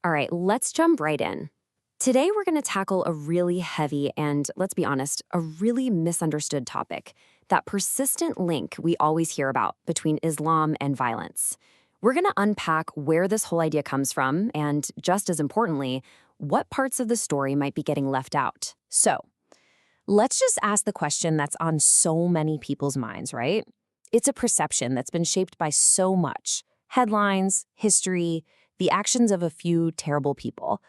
All right, let's jump right in. Today, we're going to tackle a really heavy and, let's be honest, a really misunderstood topic, that persistent link we always hear about between Islam and violence. We're going to unpack where this whole idea comes from and, just as importantly, what parts of the story might be getting left out. So, let's just ask the question that's on so many people's minds, right? It's a perception that's been shaped by so much: headlines, history, the actions of a few terrible people.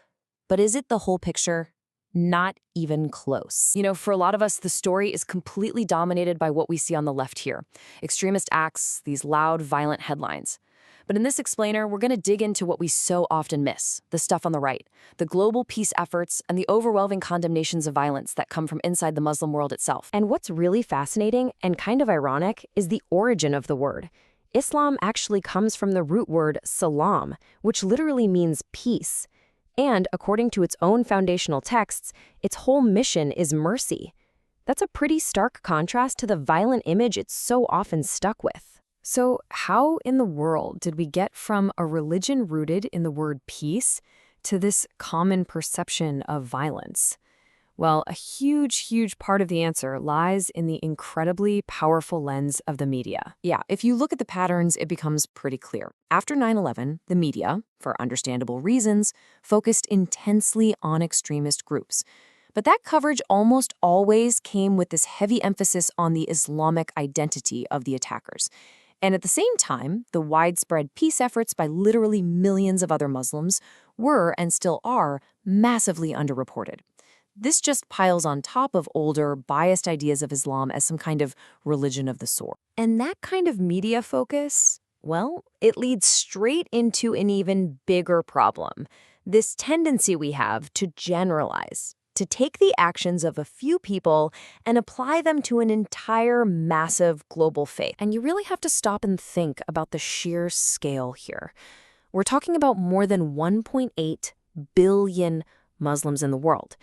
But is it the whole picture? Not even close. For a lot of us, the story is completely dominated by what we see on the left here: extremist acts, these loud, violent headlines. But in this explainer, we're going to dig into what we so often miss: the stuff on the right, the global peace efforts, and the overwhelming condemnations of violence that come from inside the Muslim world itself. And what's really fascinating and kind of ironic is the origin of the word. Islam actually comes from the root word salam, which literally means peace. And according to its own foundational texts, its whole mission is mercy. That's a pretty stark contrast to the violent image it's so often stuck with. So how in the world did we get from a religion rooted in the word peace to this common perception of violence? Well, a huge part of the answer lies in the incredibly powerful lens of the media. Yeah, if you look at the patterns, it becomes pretty clear. After 9/11, the media, for understandable reasons, focused intensely on extremist groups. But that coverage almost always came with this heavy emphasis on the Islamic identity of the attackers. And at the same time, the widespread peace efforts by literally millions of other Muslims were, and still are, massively underreported. This just piles on top of older, biased ideas of Islam as some kind of religion of the sword. And that kind of media focus, well, it leads straight into an even bigger problem: this tendency we have to generalize, to take the actions of a few people and apply them to an entire massive global faith. And you really have to stop and think about the sheer scale here. We're talking about more than 1.8 billion Muslims in the world.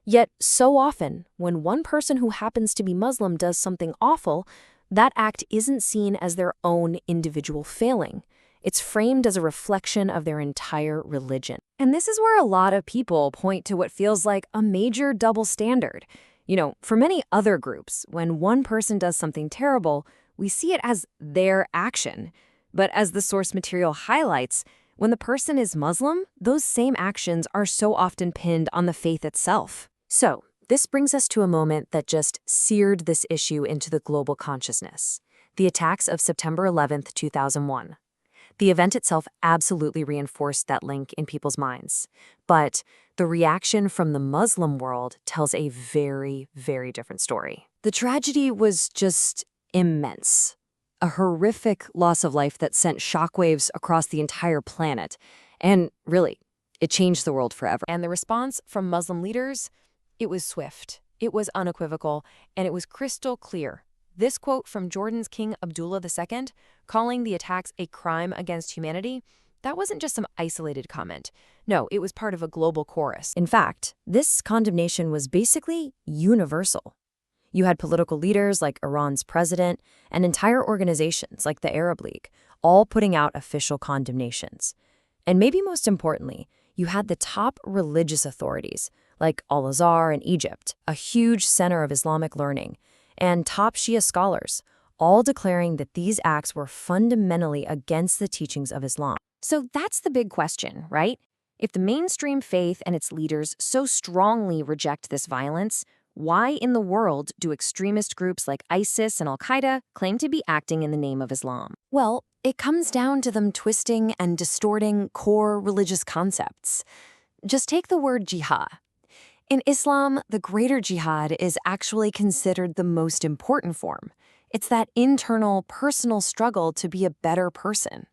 Yet, so often, when one person who happens to be Muslim does something awful, that act isn't seen as their own individual failing. It's framed as a reflection of their entire religion. And this is where a lot of people point to what feels like a major double standard. For many other groups, when one person does something terrible, we see it as their action. But as the source material highlights, when the person is Muslim, those same actions are so often pinned on the faith itself. So, this brings us to a moment that just seared this issue into the global consciousness: the attacks of September 11th, 2001. The event itself absolutely reinforced that link in people's minds. But the reaction from the Muslim world tells a very different story. The tragedy was just immense. A horrific loss of life that sent shockwaves across the entire planet. And really, it changed the world forever. And the response from Muslim leaders? It was swift, it was unequivocal, and it was crystal clear. This quote from Jordan's King Abdullah II, calling the attacks a crime against humanity, that wasn't just some isolated comment. No, it was part of a global chorus. In fact, this condemnation was basically universal. You had political leaders like Iran's president and entire organizations like the Arab League, all putting out official condemnations. And maybe most importantly, you had the top religious authorities like Al-Azhar in Egypt, a huge center of Islamic learning, and top Shia scholars, all declaring that these acts were fundamentally against the teachings of Islam. So that's the big question, right? If the mainstream faith and its leaders so strongly reject this violence, why in the world do extremist groups like ISIS and Al-Qaeda claim to be acting in the name of Islam? Well, it comes down to them twisting and distorting core religious concepts. Just take the word jihad. In Islam, the greater jihad is actually considered the most important form. It's that internal, personal struggle to be a better person.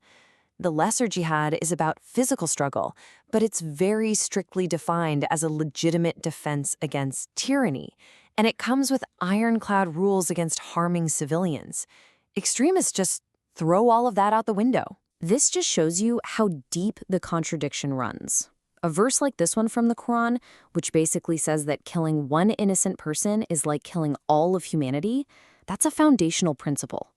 The lesser jihad is about physical struggle, but it's very strictly defined as a legitimate defense against tyranny, and it comes with ironclad rules against harming civilians. Extremists just throw all of that out the window. This just shows you how deep the contradiction runs. A verse like this one from the Quran, which basically says that killing one innocent person is like killing all of humanity, that's a foundational principle.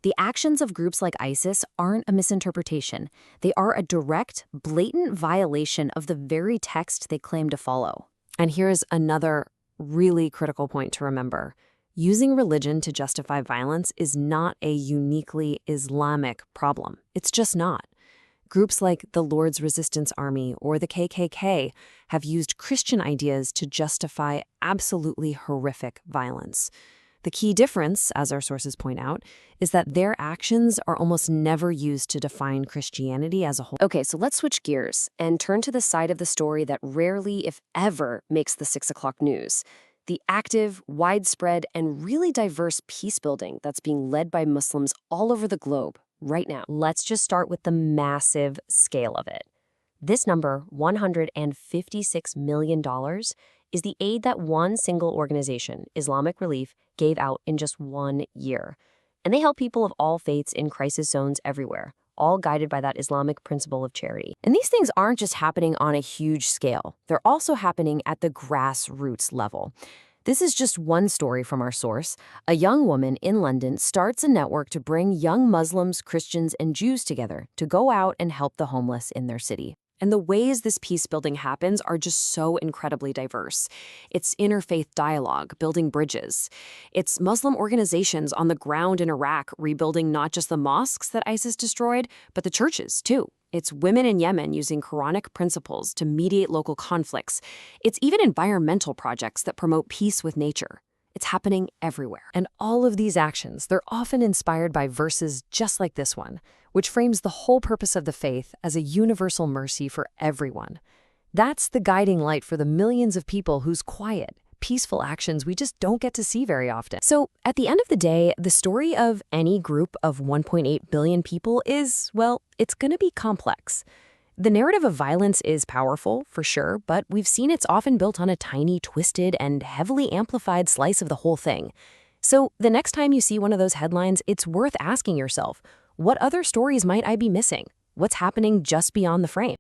The actions of groups like ISIS aren't a misinterpretation. They are a direct, blatant violation of the very text they claim to follow. And here's another really critical point to remember. Using religion to justify violence is not a uniquely Islamic problem. It's just not. Groups like the Lord's Resistance Army or the KKK have used Christian ideas to justify absolutely horrific violence. The key difference, as our sources point out, is that their actions are almost never used to define Christianity as a whole. Okay, so let's switch gears and turn to the side of the story that rarely, if ever, makes the 6 o'clock news. The active, widespread, and really diverse peace building that's being led by Muslims all over the globe right now. Let's just start with the massive scale of it. This number, $156 million, is the aid that one single organization, Islamic Relief, gave out in just 1 year. And they help people of all faiths in crisis zones everywhere, all guided by that Islamic principle of charity. And these things aren't just happening on a huge scale. They're also happening at the grassroots level. This is just one story from our source. A young woman in London starts a network to bring young Muslims, Christians, and Jews together to go out and help the homeless in their city. And the ways this peace building happens are just so incredibly diverse. It's interfaith dialogue, building bridges. It's Muslim organizations on the ground in Iraq rebuilding not just the mosques that ISIS destroyed, but the churches, too. It's women in Yemen using Quranic principles to mediate local conflicts. It's even environmental projects that promote peace with nature. It's happening everywhere. And all of these actions, they're often inspired by verses just like this one, which frames the whole purpose of the faith as a universal mercy for everyone. That's the guiding light for the millions of people whose quiet, peaceful actions we just don't get to see very often. So at the end of the day, the story of any group of 1.8 billion people is, well, it's going to be complex. The narrative of violence is powerful, for sure, but we've seen it's often built on a tiny, twisted, and heavily amplified slice of the whole thing. So the next time you see one of those headlines, it's worth asking yourself, what other stories might I be missing? What's happening just beyond the frame?